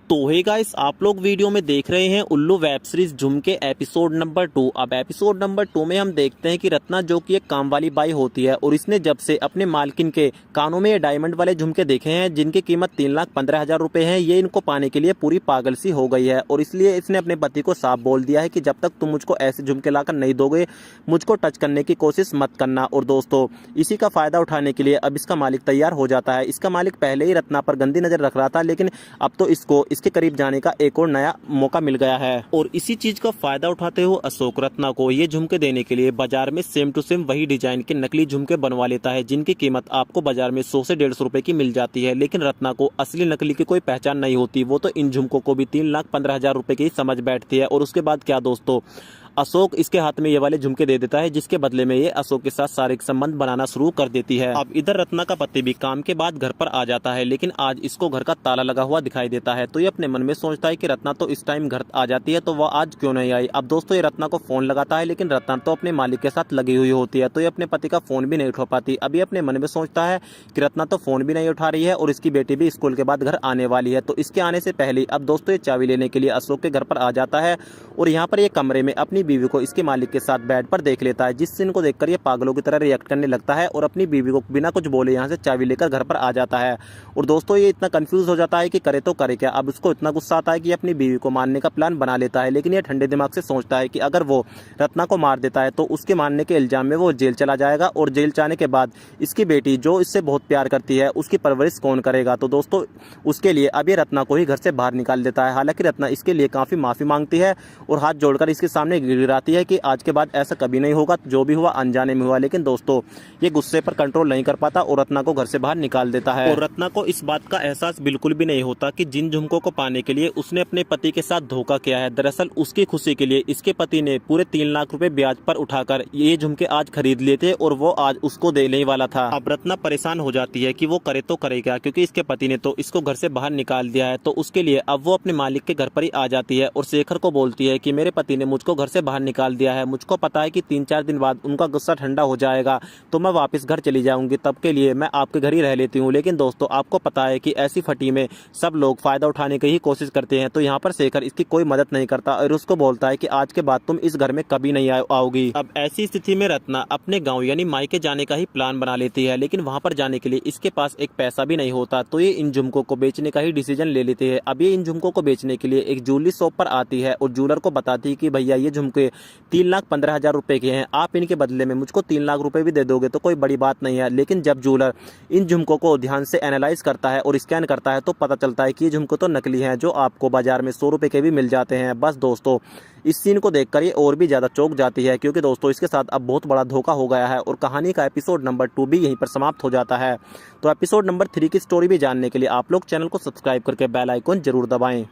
तो hey guys, आप लोग वीडियो में देख रहे हैं उल्लू वेब सीरीज झुमके एपिसोड नंबर 2। अब एपिसोड नंबर 2 में हम देखते हैं कि रत्ना जो कि एक काम वाली बाई होती है और इसने जब से अपने मालकिन के कानों में ये डायमंड वाले झुमके देखे हैं जिनकी कीमत 3,15,000 रुपए है, ये इनको पाने के लिए पूरी पागल सी हो गई है और इसलिए इसने अपने पति को साफ बोल दिया है कि जब तक तुम मुझको ऐसे झुमके लाकर नहीं दोगे, मुझको टच करने की कोशिश मत करना। और दोस्तों, इसी का फायदा उठाने के लिए अब इसका मालिक तैयार हो जाता है। इसका मालिक पहले ही रत्ना पर गंदी नजर रख रहा था, लेकिन अब तो इसको इसके करीब जाने का एक और नया मौका मिल गया है और इसी चीज का फायदा उठाते हुए अशोक रत्ना को ये झुमके देने के लिए बाजार में सेम टू सेम वही डिजाइन के नकली झुमके बनवा लेता है जिनकी कीमत आपको बाजार में 100 से 150 रुपए की मिल जाती है। लेकिन रत्ना को असली नकली की कोई पहचान नहीं होती, वो तो इन झुमकों को भी 3,15,000 रुपए की समझ बैठती है। और उसके बाद क्या दोस्तों, अशोक इसके हाथ में ये वाले झुमके दे देता है जिसके बदले में ये अशोक के साथ शारीरिक संबंध बनाना शुरू कर देती है। अब इधर रत्ना का पति भी काम के बाद घर पर आ जाता है, लेकिन आज इसको घर का ताला लगा हुआ दिखाई देता है। तो ये अपने मन में सोचता है कि रत्ना तो इस टाइम घर आ जाती है, तो वह आज क्यों नहीं आई। अब दोस्तों, ये रत्ना को फोन लगाता है, लेकिन रत्ना तो अपने मालिक के साथ लगी हुई होती है, तो ये अपने पति का फोन भी नहीं उठा पाती। अभी अपने मन में सोचता है कि रत्ना तो फोन भी नहीं उठा रही है और इसकी बेटी भी स्कूल के बाद घर आने वाली है, तो इसके आने से पहले अब दोस्तों ये चाबी लेने के लिए अशोक के घर पर आ जाता है और यहाँ पर ये कमरे में अपनी बीवी को इसके मालिक के साथ बेड पर देख लेता है, जिस सीन को देखकर ये पागलों की तरह रिएक्ट करने लगता है और अपनी बीवी को बिना कुछ बोले यहाँ से चाबी लेकर घर पर आ जाता है। और दोस्तों, ये इतना कंफ्यूज हो जाता है कि करे तो करे क्या। अब उसको इतना गुस्सा आता है कि अपनी बीवी को मारने का प्लान बना लेता है, लेकिन ये ठंडे दिमाग से सोचता है कि अगर वो रत्ना को मार देता है तो उसके मारने के इल्जाम में वो जेल चला जाएगा और जेल जाने के बाद इसकी बेटी जो इससे बहुत प्यार करती है उसकी परवरिश कौन करेगा। तो दोस्तों, उसके लिए अब ये रत्ना को ही घर से बाहर निकाल देता है। हालांकि रत्ना इसके लिए काफी माफी मांगती है और हाथ जोड़कर इसके सामने गिड़गिड़ाती है कि आज के बाद ऐसा कभी नहीं होगा, जो भी हुआ अनजाने में हुआ। लेकिन दोस्तों, ये गुस्से पर कंट्रोल नहीं कर पाता और रत्ना को घर से बाहर निकाल देता है। और रत्ना को इस बात का एहसास बिल्कुल भी नहीं होता कि जिन झुमकों को पाने के लिए उसने अपने पति के साथ धोखा किया है, दरअसल उसकी खुशी के लिए इसके पति ने पूरे 3 लाख रुपए ब्याज पर उठाकर ये झुमके आज खरीद लिए थे और वो आज उसको देने वाला था। अब रत्ना परेशान हो जाती है कि वो करे तो करे क्या, क्योंकि इसके पति ने तो इसको घर से बाहर निकाल दिया है। तो उसके लिए अब वो अपने मालिक के घर पर ही आ जाती है और शेखर को बोलती है कि मेरे पति ने मुझको घर से बाहर निकाल दिया है, मुझको पता है कि 3-4 दिन बाद उनका गुस्सा ठंडा हो जाएगा तो मैं वापस घर चली जाऊंगी, तब के लिए मैं आपके घर ही रह लेती हूँ। लेकिन दोस्तों, आपको पता है कि ऐसी फटी में सब लोग फायदा उठाने की ही कोशिश करते हैं। तो यहाँ पर शेखर इसकी कोई मदद नहीं करता और उसको बोलता है कि आज के बाद तुम इस घर में कभी नहीं आओगी। अब ऐसी स्थिति में रत्ना अपने गाँव यानी मायके जाने का ही प्लान बना लेती है, लेकिन वहां पर जाने के लिए इसके पास एक पैसा भी नहीं होता। तो ये इन झुमकों को बेचने का ही डिसीजन ले लेती है। अब ये इन झुमकों को बेचने के लिए एक ज्वेलरी शॉप पर आती है और ज्वेलर को बताती है कि भैया ये झुमके 3,15,000 रुपए के हैं, आप इनके बदले में मुझको 3 लाख रुपए भी दे दोगे तो कोई बड़ी बात नहीं है। लेकिन जब ज्वेलर इन झुमकों को ध्यान से एनालाइज करता है और स्कैन करता है तो पता चलता है कि ये झुमके तो नकली हैं, जो आपको बाजार में 100 रुपए के भी मिल जाते हैं। बस दोस्तों, इस सीन को देखकर ये और भी ज्यादा चौंक जाती है, क्योंकि दोस्तों इसके साथ अब बहुत बड़ा धोखा हो गया है और कहानी का एपिसोड नंबर 2 भी यहीं पर समाप्त हो जाता है। तो एपिसोड नंबर 3 की स्टोरी भी जानने के लिए आप लोग चैनल को सब्सक्राइब करके बेल आइकन जरूर दबाएं।